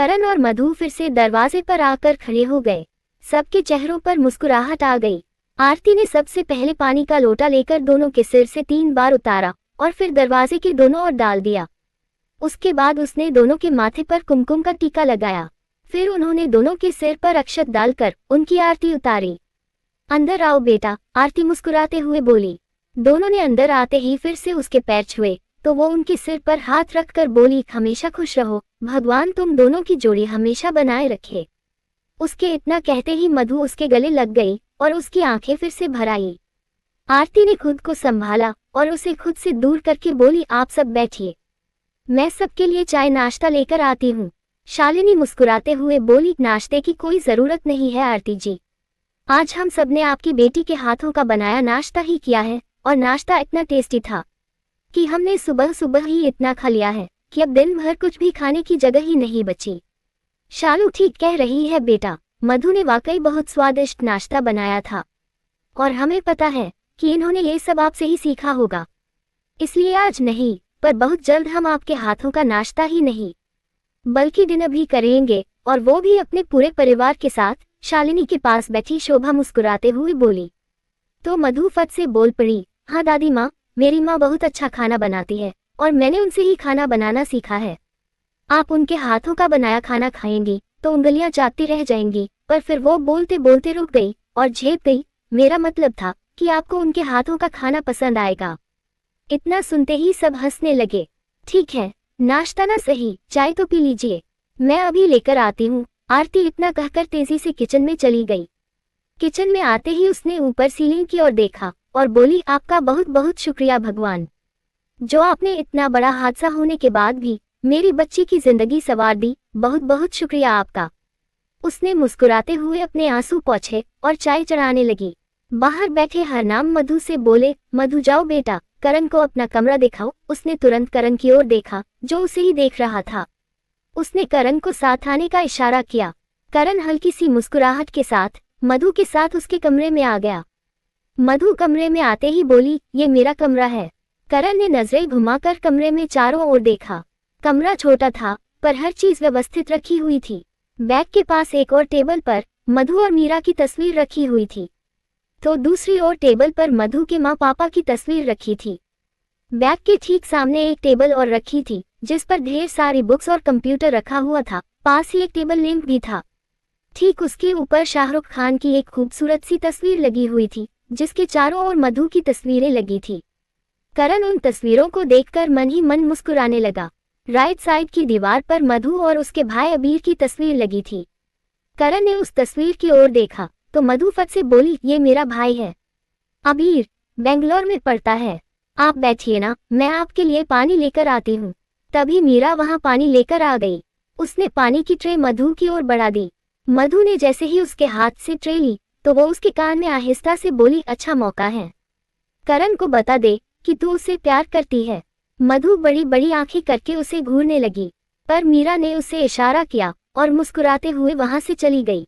करण और मधु फिर से दरवाजे पर आकर खड़े हो गए। सबके चेहरों पर मुस्कुराहट आ गई। आरती ने सबसे पहले पानी का लोटा लेकर दोनों के सिर से 3 बार उतारा और फिर दरवाजे के दोनों ओर डाल दिया। उसके बाद उसने दोनों के माथे पर कुमकुम का टीका लगाया। फिर उन्होंने दोनों के सिर पर अक्षत डालकर उनकी आरती उतारी। अंदर आओ बेटा, आरती मुस्कुराते हुए बोली। दोनों ने अंदर आते ही फिर से उसके पैर छुए तो वो उनके सिर पर हाथ रखकर बोली, हमेशा खुश रहो, भगवान तुम दोनों की जोड़ी हमेशा बनाए रखे। उसके इतना कहते ही मधु उसके गले लग गई और उसकी आंखें फिर से भर आई। आरती ने खुद को संभाला और उसे खुद से दूर करके बोली, आप सब बैठिए, मैं सबके लिए चाय नाश्ता लेकर आती हूँ। शालिनी मुस्कुराते हुए बोली, नाश्ते की कोई जरूरत नहीं है आरती जी, आज हम सब ने आपकी बेटी के हाथों का बनाया नाश्ता ही किया है और नाश्ता इतना टेस्टी था कि हमने सुबह सुबह ही इतना खा लिया है कि अब दिन भर कुछ भी खाने की जगह ही नहीं बची। शालू ठीक कह रही है बेटा, मधु ने वाकई बहुत स्वादिष्ट नाश्ता बनाया था और हमें पता है कि इन्होंने ये सब आपसे ही सीखा होगा, इसलिए आज नहीं पर बहुत जल्द हम आपके हाथों का नाश्ता ही नहीं बल्कि डिनर भी करेंगे, और वो भी अपने पूरे परिवार के साथ। शालिनी के पास बैठी शोभा मुस्कुराते हुए बोली। तो मधु फट से बोल पड़ी, हाँ दादी माँ, मेरी माँ बहुत अच्छा खाना बनाती है और मैंने उनसे ही खाना बनाना सीखा है। आप उनके हाथों का बनाया खाना खाएंगी तो उंगलियां चाटती रह जाएंगी। पर फिर वो बोलते बोलते रुक गई और झेप गई। मेरा मतलब था कि आपको उनके हाथों का खाना पसंद आएगा। इतना सुनते ही सब हंसने लगे। ठीक है, नाश्ता ना सही, चाय तो पी लीजिए, मैं अभी लेकर आती हूँ। आरती इतना कहकर तेजी से किचन में चली गई। किचन में आते ही उसने ऊपर सीलिंग की ओर देखा और बोली, आपका बहुत बहुत शुक्रिया भगवान, जो आपने इतना बड़ा हादसा होने के बाद भी मेरी बच्ची की जिंदगी संवार दी, बहुत बहुत शुक्रिया आपका। उसने मुस्कुराते हुए अपने आंसू पोंछे और चाय चढ़ाने लगी। बाहर बैठे हरनाम मधु से बोले, मधु जाओ बेटा, करण को अपना कमरा दिखाओ। उसने तुरंत करण की ओर देखा जो उसे ही देख रहा था। उसने करण को साथ आने का इशारा किया। करण हल्की सी मुस्कुराहट के साथ मधु के साथ उसके कमरे में आ गया। मधु कमरे में आते ही बोली, ये मेरा कमरा है। करण ने नजरें घुमाकर कमरे में चारों ओर देखा। कमरा छोटा था पर हर चीज व्यवस्थित रखी हुई थी। बैग के पास एक और टेबल पर मधु और मीरा की तस्वीर रखी हुई थी, तो दूसरी ओर टेबल पर मधु के माँ पापा की तस्वीर रखी थी। बैग के ठीक सामने एक टेबल और रखी थी जिस पर ढेर सारी बुक्स और कंप्यूटर रखा हुआ था। पास ही एक टेबल लैंप भी था। ठीक उसके ऊपर शाहरुख खान की एक खूबसूरत सी तस्वीर लगी हुई थी जिसके चारों ओर मधु की तस्वीरें लगी थी। करण उन तस्वीरों को देखकर मन ही मन मुस्कुराने लगा। राइट साइड की दीवार पर मधु और उसके भाई अबीर की तस्वीर लगी थी। करण ने उस तस्वीर की ओर देखा तो मधु फट से बोली, ये मेरा भाई है, अबीर बेंगलोर में पढ़ता है। आप बैठिए ना, मैं आपके लिए पानी लेकर आती हूँ। तभी मीरा वहाँ पानी लेकर आ गई। उसने पानी की ट्रे मधु की ओर बढ़ा दी। मधु ने जैसे ही उसके हाथ से ट्रे ली तो वो उसके कान में आहिस्ता से बोली, अच्छा मौका है, करण को बता दे कि तू उसे प्यार करती है। मधु बड़ी बड़ी आंखें करके उसे घूरने लगी, पर मीरा ने उसे इशारा किया और मुस्कुराते हुए वहां से चली गई।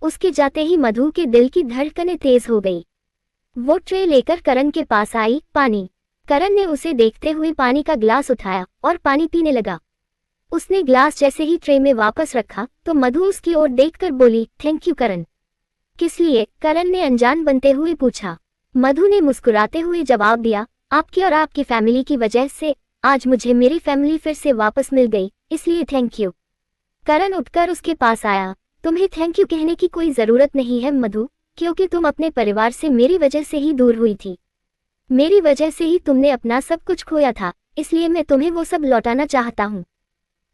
उसके जाते ही मधु के दिल की धड़कनें तेज हो गई। वो ट्रे लेकर करण के पास आई। पानी। करण ने उसे देखते हुए पानी का ग्लास उठाया और पानी पीने लगा। उसने ग्लास जैसे ही ट्रे में वापस रखा तो मधु उसकी ओर देखकर बोली, थैंक यू करण। किस लिए? करण ने अनजान बनते हुए पूछा। मधु ने मुस्कुराते हुए जवाब दिया, आपकी और आपकी फैमिली की वजह से आज मुझे मेरी फैमिली फिर से वापस मिल गई, इसलिए थैंक यू। करण उठकर उसके पास आया। तुम्हें थैंक यू कहने की कोई जरूरत नहीं है मधु, क्योंकि तुम अपने परिवार से मेरी वजह से ही दूर हुई थी। मेरी वजह से ही तुमने अपना सब कुछ खोया था, इसलिए मैं तुम्हें वो सब लौटाना चाहता हूँ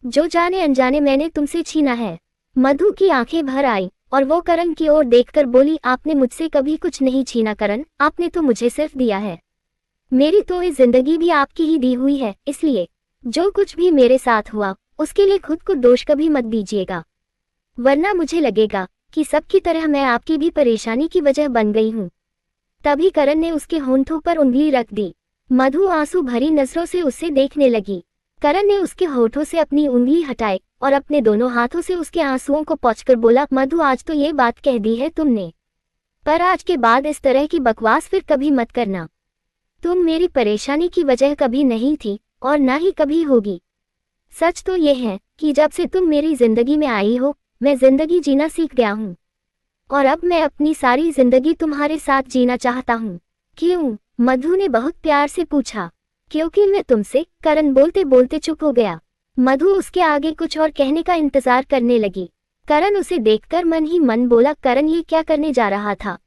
जो जाने अनजाने मैंने तुमसे छीना है। मधु की आंखें भर आई और वो करण की ओर देखकर बोली, आपने मुझसे कभी कुछ नहीं छीना करण, आपने तो मुझे सिर्फ दिया है। मेरी तो ये जिंदगी भी आपकी ही दी हुई है, इसलिए जो कुछ भी मेरे साथ हुआ उसके लिए खुद को दोष कभी मत दीजिएगा, वरना मुझे लगेगा कि सबकी तरह मैं आपकी भी परेशानी की वजह बन गई हूँ। तभी करण ने उसके होंठों पर उंगली रख दी। मधु आंसू भरी नजरों से उसे देखने लगी। करण ने उसके होठों से अपनी उंगली हटाई और अपने दोनों हाथों से उसके आंसुओं को पोंछकर बोला, मधु आज तो ये बात कह दी है तुमने, पर आज के बाद इस तरह की बकवास फिर कभी मत करना। तुम मेरी परेशानी की वजह कभी नहीं थी और ना ही कभी होगी। सच तो ये है कि जब से तुम मेरी जिंदगी में आई हो, मैं जिंदगी जीना सीख गया हूँ और अब मैं अपनी सारी जिंदगी तुम्हारे साथ जीना चाहता हूँ। क्यों? मधु ने बहुत प्यार से पूछा। क्योंकि मैं तुमसे, करण बोलते बोलते चुप हो गया। मधु उसके आगे कुछ और कहने का इंतजार करने लगी। करण उसे देखकर मन ही मन बोला, करण ये क्या करने जा रहा था?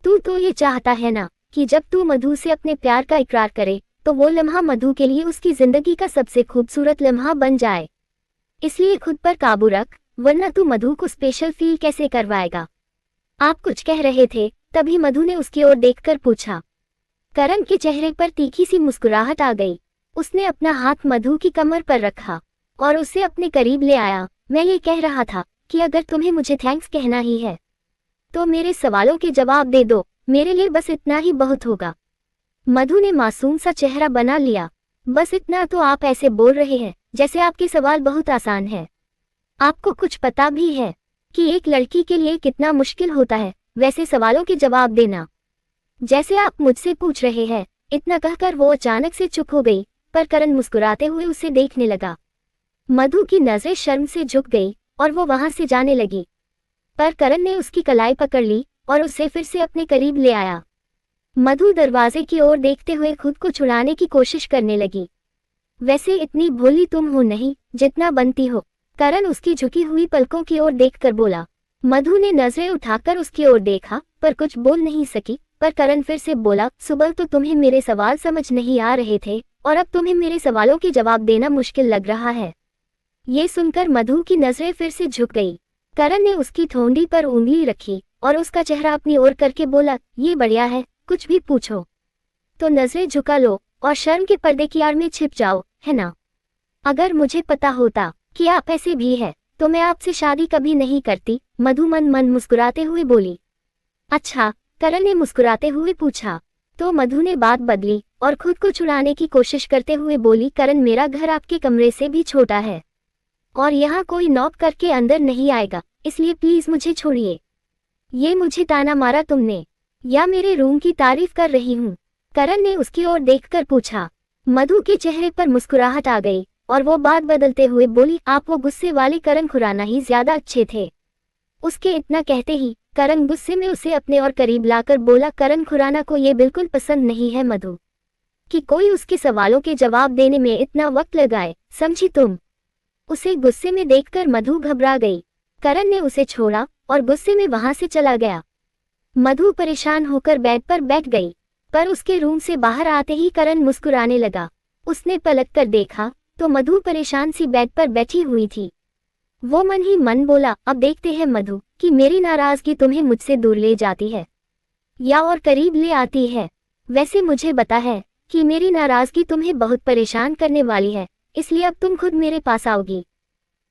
तू तो ये चाहता है ना कि जब तू मधु से अपने प्यार का इकरार करे तो वो लम्हा मधु के लिए उसकी जिंदगी का सबसे खूबसूरत लम्हा बन जाए। इसलिए खुद पर काबू रख, वरना तू मधु को स्पेशल फील कैसे करवाएगा? आप कुछ कह रहे थे? तभी मधु ने उसकी ओर देखकर पूछा। करण के चेहरे पर तीखी सी मुस्कुराहट आ गई। उसने अपना हाथ मधु की कमर पर रखा और उसे अपने करीब ले आया। मैं ये कह रहा था कि अगर तुम्हें मुझे थैंक्स कहना ही है तो मेरे सवालों के जवाब दे दो, मेरे लिए बस इतना ही बहुत होगा। मधु ने मासूम सा चेहरा बना लिया। बस इतना? तो आप ऐसे बोल रहे हैं जैसे आपके सवाल बहुत आसान है। आपको कुछ पता भी है कि एक लड़की के लिए कितना मुश्किल होता है वैसे सवालों के जवाब देना, जैसे आप मुझसे पूछ रहे हैं। इतना कहकर वो अचानक से चुप हो गई, पर करण मुस्कुराते हुए उसे देखने लगा। मधु की नजरें शर्म से झुक गई और वो वहां से जाने लगी, पर करण ने उसकी कलाई पकड़ ली और उसे फिर से अपने करीब ले आया। मधु दरवाजे की ओर देखते हुए खुद को छुड़ाने की कोशिश करने लगी। वैसे इतनी भोली तुम हो नहीं जितना बनती हो, करण उसकी झुकी हुई पलकों की ओर देखकर बोला। मधु ने नजरें उठाकर उसकी ओर देखा पर कुछ बोल नहीं सकी, पर करण फिर से बोला, सुबह तो तुम्हें मेरे सवाल समझ नहीं आ रहे थे और अब तुम्हें मेरे सवालों के जवाब देना मुश्किल लग रहा है। ये सुनकर मधु की नजरें फिर से झुक गई। करण ने उसकी ठोंडी पर उंगली रखी और उसका चेहरा अपनी ओर करके बोला, ये बढ़िया है, कुछ भी पूछो तो नजरें झुका लो और शर्म के पर्दे की आड़ में छिप जाओ, है ना? अगर मुझे पता होता कि आप ऐसे भी है तो मैं आपसे शादी कभी नहीं करती, मधु मन मन मुस्कुराते हुए बोली। अच्छा, करण ने मुस्कुराते हुए पूछा। तो मधु ने बात बदली और खुद को छुड़ाने की कोशिश करते हुए बोली, करण मेरा घर आपके कमरे से भी छोटा है और यहाँ कोई नॉक करके अंदर नहीं आएगा, इसलिए प्लीज मुझे छोड़िए। ये मुझे ताना मारा तुमने या मेरे रूम की तारीफ कर रही हूँ? करण ने उसकी ओर देखकर पूछा। मधु के चेहरे पर मुस्कुराहट आ गई और वो बात बदलते हुए बोली, आप वो गुस्से वाले करण खुराना ही ज्यादा अच्छे थे। उसके इतना कहते ही करण गुस्से में उसे अपने और करीब लाकर बोला, करण खुराना को ये बिल्कुल पसंद नहीं है मधु कि कोई उसके सवालों के जवाब देने में इतना वक्त लगाए, समझी तुम? उसे गुस्से में देखकर मधु घबरा गई। करण ने उसे छोड़ा और गुस्से में वहां से चला गया। मधु परेशान होकर बेड पर बैठ गई, पर उसके रूम से बाहर आते ही करण मुस्कुराने लगा। उसने पलट कर देखा तो मधु परेशान सी बेड पर बैठी हुई थी। वो मन ही मन बोला, अब देखते हैं मधु कि मेरी नाराजगी तुम्हें मुझसे दूर ले जाती है या और करीब ले आती है। वैसे मुझे पता है कि मेरी नाराजगी तुम्हें बहुत परेशान करने वाली है, इसलिए अब तुम खुद मेरे पास आओगी।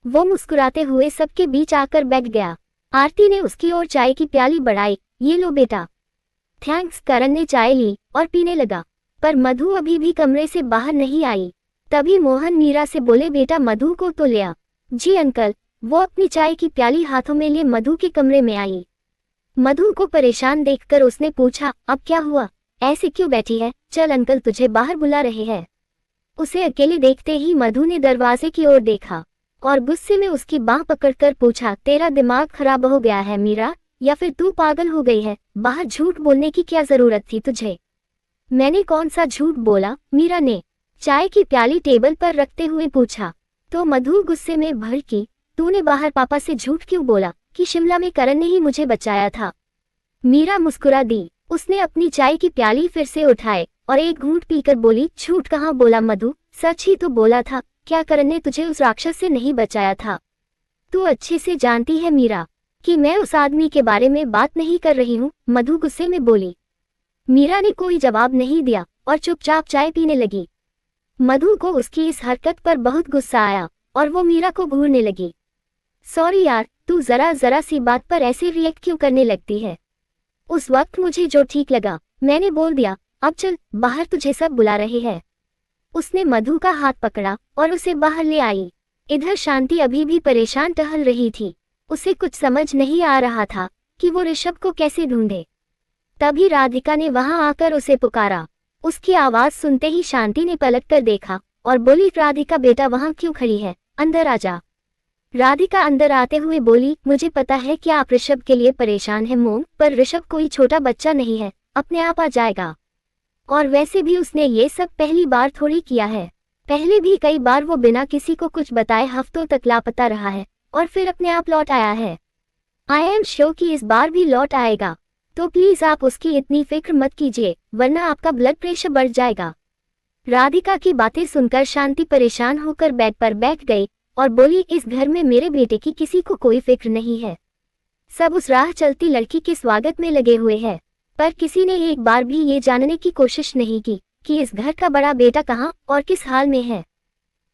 वो मुस्कुराते हुए सबके बीच आकर बैठ गया। आरती ने उसकी ओर चाय की प्याली बढ़ाई। ये लो बेटा। थैंक्स। करण ने चाय ली और पीने लगा, पर मधु अभी भी कमरे से बाहर नहीं आई। तभी मोहन मीरा से बोले, बेटा मधु को तो ले आ। जी अंकल। वो अपनी चाय की प्याली हाथों में लिए मधु के कमरे में आई। मधु को परेशान देखकर उसने पूछा, अब क्या हुआ? ऐसे क्यों बैठी है? चल अंकल तुझे बाहर बुला रहे हैं। उसे अकेले देखते ही मधु ने दरवाजे की ओर देखा और गुस्से में उसकी बांह पकड़कर पूछा, तेरा दिमाग खराब हो गया है मीरा, या फिर तू पागल हो गई है? बाहर झूठ बोलने की क्या जरूरत थी तुझे? मैंने कौन सा झूठ बोला? मीरा ने चाय की प्याली टेबल पर रखते हुए पूछा। तो मधु गुस्से में भड़की, तूने बाहर पापा से झूठ क्यों बोला कि शिमला में करण ने ही मुझे बचाया था? मीरा मुस्कुरा दी। उसने अपनी चाय की प्याली फिर से उठाए और एक घूंट पीकर बोली, झूठ कहाँ बोला मधु, सच ही तो बोला था। क्या करण ने तुझे उस राक्षस से नहीं बचाया था? तू अच्छे से जानती है मीरा कि मैं उस आदमी के बारे में बात नहीं कर रही हूँ, मधु गुस्से में बोली। मीरा ने कोई जवाब नहीं दिया और चुपचाप चाय पीने लगी। मधु को उसकी इस हरकत पर बहुत गुस्सा आया और वो मीरा को घूरने लगी। सॉरी यार, तू जरा सी बात पर ऐसे रिएक्ट क्यों करने लगती है? उस वक्त मुझे जो ठीक लगा मैंने बोल दिया। अब चल, बाहर तुझे सब बुला रहे हैं। उसने मधु का हाथ पकड़ा और उसे बाहर ले आई। इधर शांति अभी भी परेशान टहल रही थी। उसे कुछ समझ नहीं आ रहा था कि वो ऋषभ को कैसे ढूंढे। तभी राधिका ने वहां आकर उसे पुकारा। उसकी आवाज सुनते ही शांति ने पलटकर देखा और बोली, राधिका बेटा वहां क्यों खड़ी है, अंदर आ जा। राधिका अंदर आते हुए बोली, मुझे पता है कि आप ऋषभ के लिए परेशान हैं मोम, पर ऋषभ कोई छोटा बच्चा नहीं है, अपने आप आ जाएगा। और वैसे भी उसने ये सब पहली बार थोड़ी किया है। पहले भी कई बार वो बिना किसी को कुछ बताए हफ्तों तक लापता रहा है और फिर अपने आप लौट आया है। आई एम श्योर कि इस बार भी लौट आएगा, तो प्लीज आप उसकी इतनी फिक्र मत कीजिए, वरना आपका ब्लड प्रेशर बढ़ जाएगा। राधिका की बातें सुनकर शांति परेशान होकर बेड पर बैठ गई और बोली, इस घर में मेरे बेटे की किसी को कोई फिक्र नहीं है। सब उस राह चलती लड़की के स्वागत में लगे हुए हैं, पर किसी ने एक बार भी ये जानने की कोशिश नहीं की कि इस घर का बड़ा बेटा कहाँ और किस हाल में है।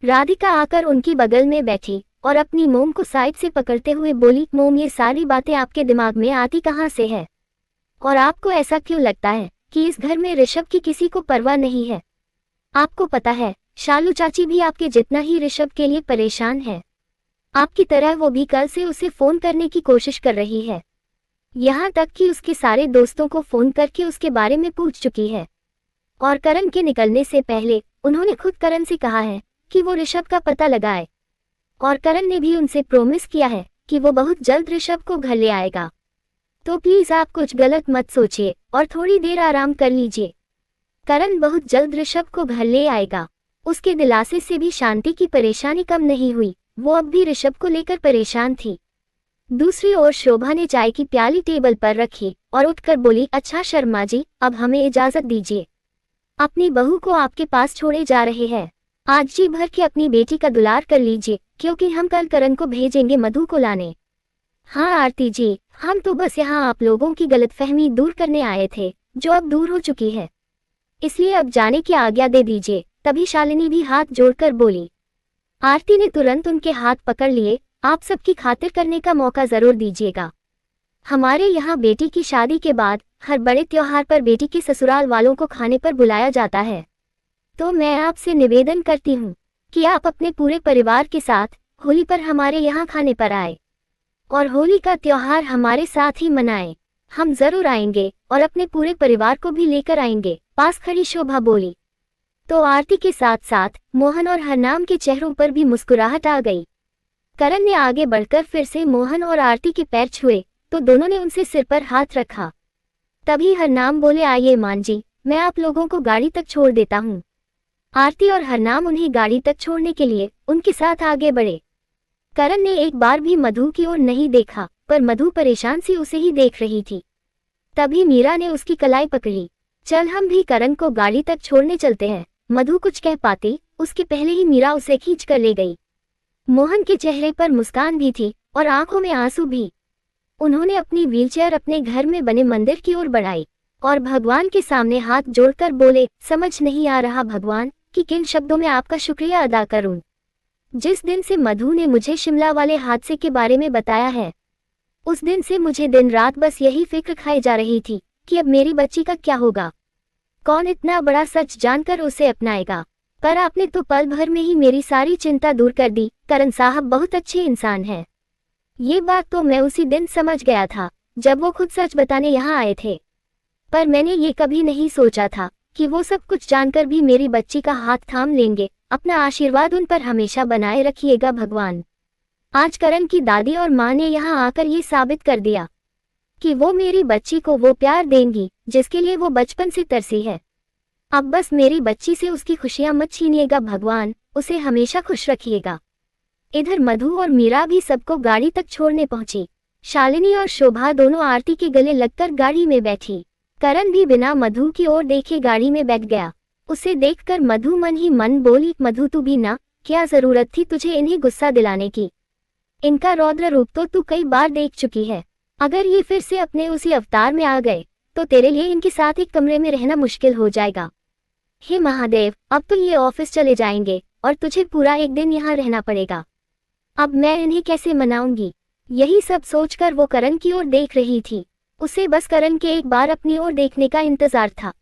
राधिका आकर उनकी बगल में बैठी और अपनी मोम को साइड से पकड़ते हुए बोली, मोम, ये सारी बातें आपके दिमाग में आती कहाँ से है? और आपको ऐसा क्यों लगता है कि इस घर में ऋषभ की किसी को परवाह नहीं है? आपको पता है, शालू चाची भी आपके जितना ही ऋषभ के लिए परेशान है। आपकी तरह वो भी कल से उसे फोन करने की कोशिश कर रही है, यहाँ तक कि उसके सारे दोस्तों को फोन करके उसके बारे में पूछ चुकी है। और करण के निकलने से पहले उन्होंने खुद करण से कहा है कि वो ऋषभ का पता लगाए, और करण ने भी उनसे प्रॉमिस किया है कि वो बहुत जल्द ऋषभ को घर ले आएगा। तो प्लीज आप कुछ गलत मत सोचिए और थोड़ी देर आराम कर लीजिए। करण बहुत जल्द ऋषभ को घर ले आएगा। उसके दिलासे से भी शांति की परेशानी कम नहीं हुई, वो अब भी ऋषभ को लेकर परेशान थी। दूसरी ओर शोभा ने चाय की प्याली टेबल पर रखी और उठकर बोली, अच्छा शर्मा जी, अब हमें इजाजत दीजिए। अपनी बहू को आपके पास छोड़े जा रहे हैं। आज जी भर के अपनी बेटी का दुलार कर लीजिए, क्योंकि हम कल करण को भेजेंगे मधु को लाने। हाँ आरती जी, हम तो बस यहाँ आप लोगों की गलतफहमी दूर करने आए थे, जो अब दूर हो चुकी है, इसलिए अब जाने की आज्ञा दे दीजिए। तभी शालिनी भी हाथ जोड़कर बोली। आरती ने तुरंत उनके हाथ पकड़ लिए, आप सबकी खातिर करने का मौका जरूर दीजिएगा। हमारे यहाँ बेटी की शादी के बाद हर बड़े त्योहार पर बेटी के ससुराल वालों को खाने पर बुलाया जाता है, तो मैं आपसे निवेदन करती हूँ कि आप अपने पूरे परिवार के साथ होली पर हमारे यहाँ खाने पर आए और होली का त्योहार हमारे साथ ही मनाएं। हम जरूर आएंगे और अपने पूरे परिवार को भी लेकर आएंगे, पास खड़ी शोभा बोली। तो आरती के साथ साथ मोहन और हरनाम के चेहरों पर भी मुस्कुराहट आ गई। करण ने आगे बढ़कर फिर से मोहन और आरती के पैर छुए तो दोनों ने उनसे सिर पर हाथ रखा। तभी हरनाम बोले, आइए मान जी, मैं आप लोगों को गाड़ी तक छोड़ देता हूँ। आरती और हरनाम उन्हें गाड़ी तक छोड़ने के लिए उनके साथ आगे बढ़े। करण ने एक बार भी मधु की ओर नहीं देखा, पर मधु परेशान सी उसे ही देख रही थी। तभी मीरा ने उसकी कलाई पकड़ी, चल हम भी करण को गाड़ी तक छोड़ने चलते हैं। मधु कुछ कह पाती उसके पहले ही मीरा उसे खींच कर ले गई। मोहन के चेहरे पर मुस्कान भी थी और आंखों में आंसू भी। उन्होंने अपनी व्हीलचेयर अपने घर में बने मंदिर की ओर बढ़ाई और भगवान के सामने हाथ जोड़कर बोले, समझ नहीं आ रहा भगवान कि किन शब्दों में आपका शुक्रिया अदा करूं। जिस दिन से मधु ने मुझे शिमला वाले हादसे के बारे में बताया है, उस दिन से मुझे दिन रात बस यही फिक्र खाई जा रही थी कि अब मेरी बच्ची का क्या होगा, कौन इतना बड़ा सच जानकर उसे अपनाएगा। पर आपने तो पल भर में ही मेरी सारी चिंता दूर कर दी। करण साहब बहुत अच्छे इंसान हैं। ये बात तो मैं उसी दिन समझ गया था जब वो खुद सच बताने यहाँ आए थे, पर मैंने ये कभी नहीं सोचा था कि वो सब कुछ जानकर भी मेरी बच्ची का हाथ थाम लेंगे। अपना आशीर्वाद उन पर हमेशा बनाए रखिएगा भगवान। आज करण की दादी और माँ ने यहाँ आकर ये साबित कर दिया कि वो मेरी बच्ची को वो प्यार देंगी जिसके लिए वो बचपन से तरसी है। अब बस मेरी बच्ची से उसकी खुशियां मत छीनिएगा भगवान, उसे हमेशा खुश रखिएगा। इधर मधु और मीरा भी सबको गाड़ी तक छोड़ने पहुंची। शालिनी और शोभा दोनों आरती के गले लगकर गाड़ी में बैठी। करण भी बिना मधु की ओर देखे गाड़ी में बैठ गया। उसे देखकर मधु मन ही मन बोली, मधु तू भी ना, क्या जरूरत थी तुझे इन्हें गुस्सा दिलाने की। इनका रौद्र रूप तो तू कई बार देख चुकी है। अगर ये फिर से अपने उसी अवतार में आ गए तो तेरे लिए इनके साथ एक कमरे में रहना मुश्किल हो जाएगा। हे महादेव, अब तो ये ऑफिस चले जाएंगे और तुझे पूरा एक दिन यहाँ रहना पड़ेगा। अब मैं इन्हें कैसे मनाऊंगी। यही सब सोचकर वो करण की ओर देख रही थी। उसे बस करण के एक बार अपनी ओर देखने का इंतजार था,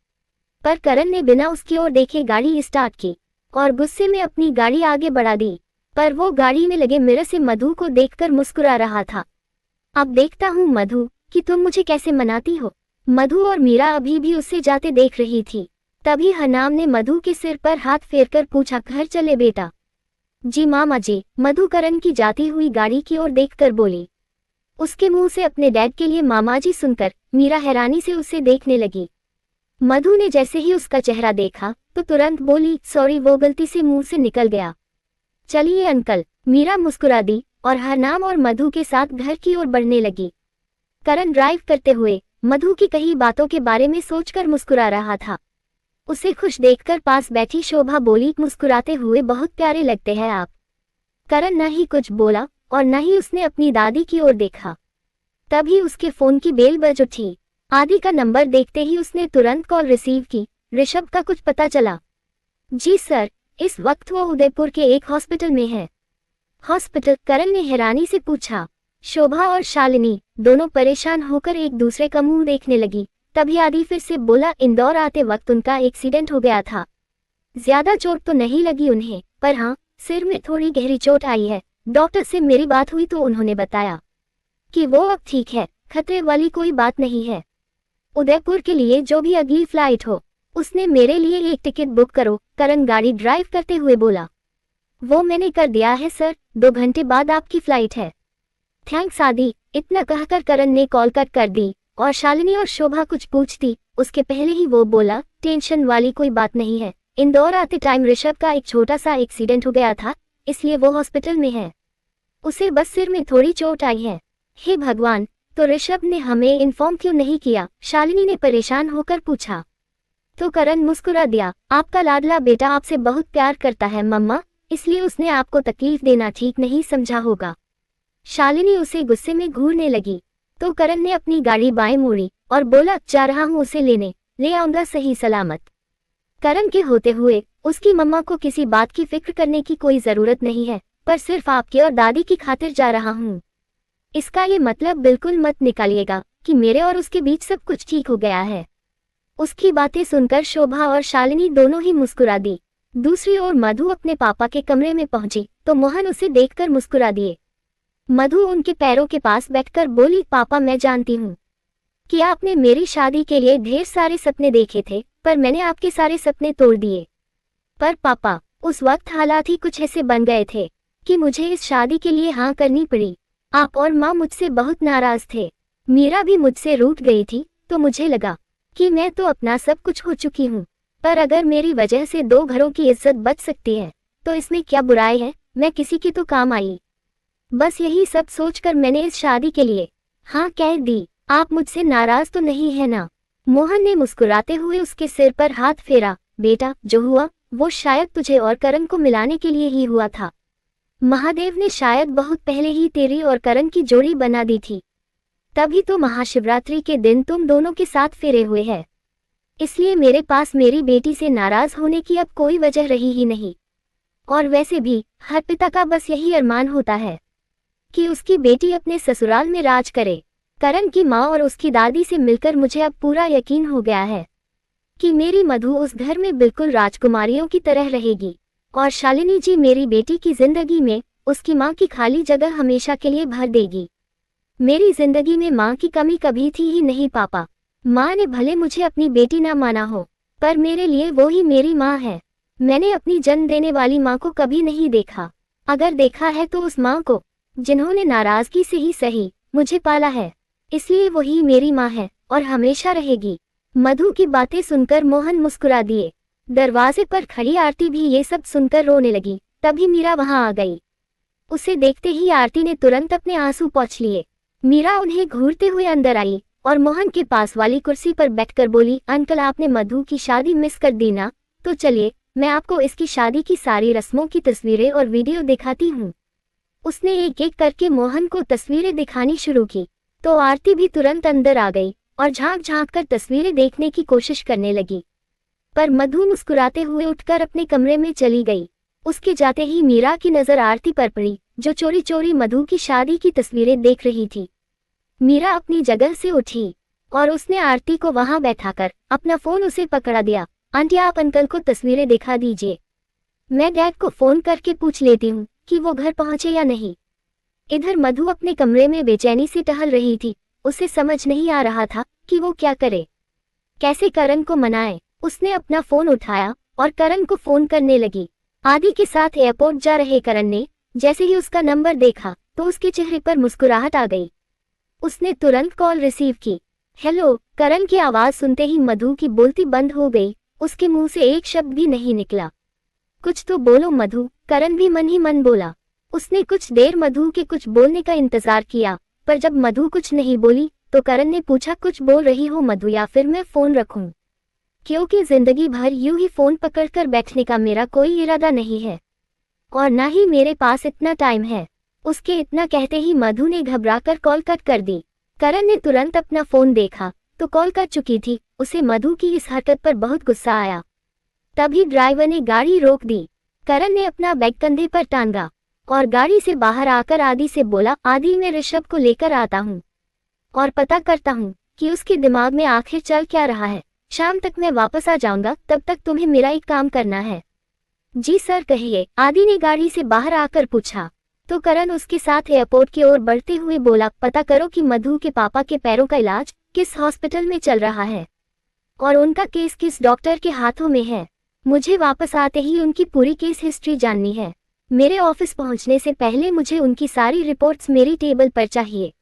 पर करण ने बिना उसकी ओर देखे गाड़ी स्टार्ट की और गुस्से में अपनी गाड़ी आगे बढ़ा दी। पर वो गाड़ी में लगे मिरर से मधु को देखकर मुस्कुरा रहा था। अब देखता हूँ मधु कि तुम मुझे कैसे मनाती हो। मधु और मीरा अभी भी उससे जाते देख रही थी। तभी हरनाम ने मधु के सिर पर हाथ फेरकर पूछा, घर चले बेटा। जी मामा जी, मधु करण की जाती हुई गाड़ी की ओर देखकर बोली। उसके मुंह से अपने डैड के लिए मामा जी सुनकर मीरा हैरानी से उसे देखने लगी। मधु ने जैसे ही उसका चेहरा देखा तो तुरंत बोली, सॉरी, वो गलती से मुंह से निकल गया। चलिए अंकल। मीरा मुस्कुरा दी और हरनाम और मधु के साथ घर की ओर बढ़ने लगी। करण ड्राइव करते हुए मधु की कही बातों के बारे में सोचकर मुस्कुरा रहा था। उसे खुश देखकर पास बैठी शोभा बोली, मुस्कुराते हुए बहुत प्यारे लगते हैं आप। करण न ही कुछ बोला और न ही उसने अपनी दादी की ओर देखा। तभी उसके फोन की बेल बज उठी। आदि का नंबर देखते ही उसने तुरंत कॉल रिसीव की। ऋषभ का कुछ पता चला? जी सर, इस वक्त वो उदयपुर के एक हॉस्पिटल में है। हॉस्पिटल? करण ने हैरानी से पूछा। शोभा और शालिनी दोनों परेशान होकर एक दूसरे का मुंह देखने लगी। तभी आदि फिर से बोला, इंदौर आते वक्त उनका एक्सीडेंट हो गया था। ज्यादा चोट तो नहीं लगी उन्हें, पर हाँ, सिर में थोड़ी गहरी चोट आई है। डॉक्टर से मेरी बात हुई तो उन्होंने बताया कि वो अब ठीक है, खतरे वाली कोई बात नहीं है। उदयपुर के लिए जो भी अगली फ्लाइट हो उसने मेरे लिए एक टिकट बुक करो। करण गाड़ी ड्राइव करते हुए बोला। वो मैंने कर दिया है सर, 2 घंटे बाद आपकी फ्लाइट है। थैंक्स आदि। इतना कहकर करण ने कॉल कट कर दी और शालिनी और शोभा कुछ पूछती उसके पहले ही वो बोला, टेंशन वाली कोई बात नहीं है। इंदौर आते टाइम ऋषभ का एक छोटा सा एक्सीडेंट हो गया था, इसलिए वो हॉस्पिटल में है। उसे बस सिर में थोड़ी चोट आई है। हे भगवान, तो ऋषभ ने हमें इन्फॉर्म क्यों नहीं किया? शालिनी ने परेशान होकर पूछा। तो करण मुस्कुरा दिया, आपका लाडला बेटा आपसे बहुत प्यार करता है मम्मा, इसलिए उसने आपको तकलीफ देना ठीक नहीं समझा होगा। शालिनी उसे गुस्से में घूरने लगी। तो करण ने अपनी गाड़ी बाएं मोड़ी और बोला, जा रहा हूं उसे लेने, ले आऊंगा सही सलामत। करण के होते हुए उसकी मम्मा को किसी बात की फिक्र करने की कोई जरूरत नहीं है, पर सिर्फ आपके और दादी की खातिर जा रहा हूं। इसका ये मतलब बिल्कुल मत निकालिएगा कि मेरे और उसके बीच सब कुछ ठीक हो गया है। उसकी बातें सुनकर शोभा और शालिनी दोनों ही मुस्कुरा दी। दूसरी ओर मधु अपने पापा के कमरे में पहुंची तो मोहन उसे देखकर मुस्कुरा दिए। मधु उनके पैरों के पास बैठकर बोली, पापा मैं जानती हूँ कि आपने मेरी शादी के लिए ढेर सारे सपने देखे थे, पर मैंने आपके सारे सपने तोड़ दिए। पर पापा, उस वक्त हालात ही कुछ ऐसे बन गए थे कि मुझे इस शादी के लिए हाँ करनी पड़ी। आप और माँ मुझसे बहुत नाराज थे। मीरा भी मुझसे रूठ गई थी, तो मुझे लगा कि मैं तो अपना सब कुछ हो चुकी हूँ, पर अगर मेरी वजह से 2 घरों की इज्जत बच सकती है तो इसमें क्या बुराई है? मैं किसी की तो काम आई। बस यही सब सोचकर मैंने इस शादी के लिए हाँ कह दी। आप मुझसे नाराज तो नहीं है ना? मोहन ने मुस्कुराते हुए उसके सिर पर हाथ फेरा। बेटा, जो हुआ वो शायद तुझे और करण को मिलाने के लिए ही हुआ था। महादेव ने शायद बहुत पहले ही तेरी और करण की जोड़ी बना दी थी, तभी तो महाशिवरात्रि के दिन तुम दोनों के साथ फेरे हुए हैं। इसलिए मेरे पास मेरी बेटी से नाराज होने की अब कोई वजह रही ही नहीं। और वैसे भी हर पिता का बस यही अरमान होता है कि उसकी बेटी अपने ससुराल में राज करे। करण की माँ और उसकी दादी से मिलकर मुझे अब पूरा यकीन हो गया है कि मेरी मधु उस घर में बिल्कुल राजकुमारियों की तरह रहेगी, और शालिनी जी मेरी बेटी की जिंदगी में उसकी माँ की खाली जगह हमेशा के लिए भर देगी। मेरी जिंदगी में माँ की कमी कभी थी ही नहीं पापा। माँ ने भले मुझे अपनी बेटी ना माना हो, पर मेरे लिए वो ही मेरी माँ है। मैंने अपनी जन्म देने वाली माँ को कभी नहीं देखा। अगर देखा है तो उस माँ को जिन्होंने नाराजगी से ही सही मुझे पाला है, इसलिए वही मेरी माँ है और हमेशा रहेगी। मधु की बातें सुनकर मोहन मुस्कुरा दिए। दरवाजे पर खड़ी आरती भी ये सब सुनकर रोने लगी। तभी मीरा वहां आ गई। उसे देखते ही आरती ने तुरंत अपने आंसू पोंछ लिए। मीरा उन्हें घूरते हुए अंदर आई और मोहन के पास वाली कुर्सी पर बैठकर बोली, अंकल आपने मधु की शादी मिस कर दी ना? तो चलिए मैं आपको इसकी शादी की सारी रस्मों की तस्वीरें और वीडियो दिखाती हूँ। उसने एक एक करके मोहन को तस्वीरें दिखानी शुरू की तो आरती भी तुरंत अंदर आ गई और झांक झांक कर तस्वीरें देखने की कोशिश करने लगी। पर मधु मुस्कुराते हुए उठकर अपने कमरे में चली गई। उसके जाते ही मीरा की नजर आरती पर पड़ी, जो चोरी चोरी मधु की शादी की तस्वीरें देख रही थी। मीरा अपनी जगह से उठी और उसने आरती को वहां बैठाकर अपना फोन उसे पकड़ा दिया। आंटी आप अंकल को तस्वीरें दिखा दीजिए, मैं डैड को फोन करके पूछ लेती हूँ कि वो घर पहुंचे या नहीं। इधर मधु अपने कमरे में बेचैनी से टहल रही थी। उसे समझ नहीं आ रहा था कि वो क्या करे, कैसे करण को मनाए। उसने अपना फोन उठाया और करण को फोन करने लगी। आदि के साथ एयरपोर्ट जा रहे करण ने जैसे ही उसका नंबर देखा तो उसके चेहरे पर मुस्कुराहट आ गई। उसने तुरंत कॉल रिसीव की। हेलो। करण की आवाज सुनते ही मधु की बोलती बंद हो गई। उसके मुंह से एक शब्द भी नहीं निकला। कुछ तो बोलो मधु, करण भी मन ही मन बोला। उसने कुछ देर मधु के कुछ बोलने का इंतजार किया, पर जब मधु कुछ नहीं बोली तो करण ने पूछा, कुछ बोल रही हो मधु या फिर मैं फोन रखूं? क्योंकि जिंदगी भर यूं ही फोन पकड़कर बैठने का मेरा कोई इरादा नहीं है और ना ही मेरे पास इतना टाइम है। उसके इतना कहते ही मधु ने घबराकर कॉल कट कर दी। करण ने तुरंत अपना फोन देखा तो कॉल कट चुकी थी। उसे मधु की इस हरकत पर बहुत गुस्सा आया। तभी ड्राइवर ने गाड़ी रोक दी। करण ने अपना बैग कंधे पर टांगा और गाड़ी से बाहर आकर आदि से बोला, आदि मैं ऋषभ को लेकर आता हूँ और पता करता हूँ कि उसके दिमाग में आखिर चल क्या रहा है। शाम तक मैं वापस आ जाऊंगा, तब तक तुम्हें मेरा एक काम करना है। जी सर कहिए, आदि ने गाड़ी से बाहर आकर पूछा। तो करण उसके साथ एयरपोर्ट की ओर बढ़ते हुए बोला, पता करो कि मधु के पापा के पैरों का इलाज किस हॉस्पिटल में चल रहा है और उनका केस किस डॉक्टर के हाथों में है। मुझे वापस आते ही उनकी पूरी केस हिस्ट्री जाननी है। मेरे ऑफिस पहुंचने से पहले मुझे उनकी सारी रिपोर्ट्स मेरी टेबल पर चाहिए।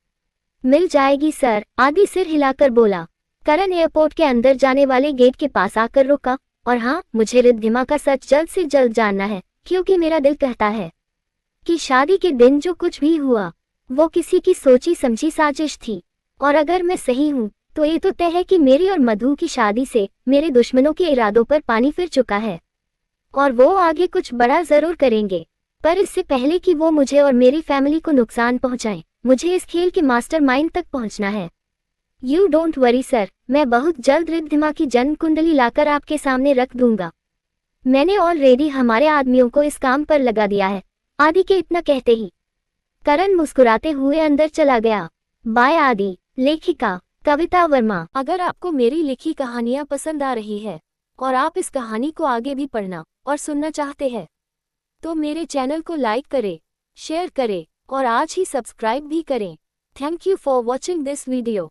मिल जाएगी सर, आदि सिर हिलाकर बोला। करण एयरपोर्ट के अंदर जाने वाले गेट के पास आकर रुका। और हाँ, मुझे रिद्धिमा का सच जल्द से जल्द जानना है, क्योंकि मेरा दिल कहता है कि शादी के दिन जो कुछ भी हुआ वो किसी की सोची समझी साजिश थी। और अगर मैं सही हूँ तो ये तो तय है कि मेरी और मधु की शादी से मेरे दुश्मनों के इरादों पर पानी फिर चुका है और वो आगे कुछ बड़ा जरूर करेंगे। पर इससे पहले कि वो मुझे और मेरी फैमिली को नुकसान पहुंचाएं, मुझे इस खेल के मास्टरमाइंड तक पहुंचना है। यू डोंट वरी सर, मैं बहुत जल्द रिद्धिमा की जन्म कुंडली लाकर आपके सामने रख दूंगा। मैंने ऑलरेडी हमारे आदमियों को इस काम पर लगा दिया है। आदि के इतना कहते ही करण मुस्कुराते हुए अंदर चला गया। बाय आदि। लेखिका कविता वर्मा। अगर आपको मेरी लिखी कहानियां पसंद आ रही है और आप इस कहानी को आगे भी पढ़ना और सुनना चाहते हैं तो मेरे चैनल को लाइक करें, शेयर करें और आज ही सब्सक्राइब भी करें। Thank you for watching this video.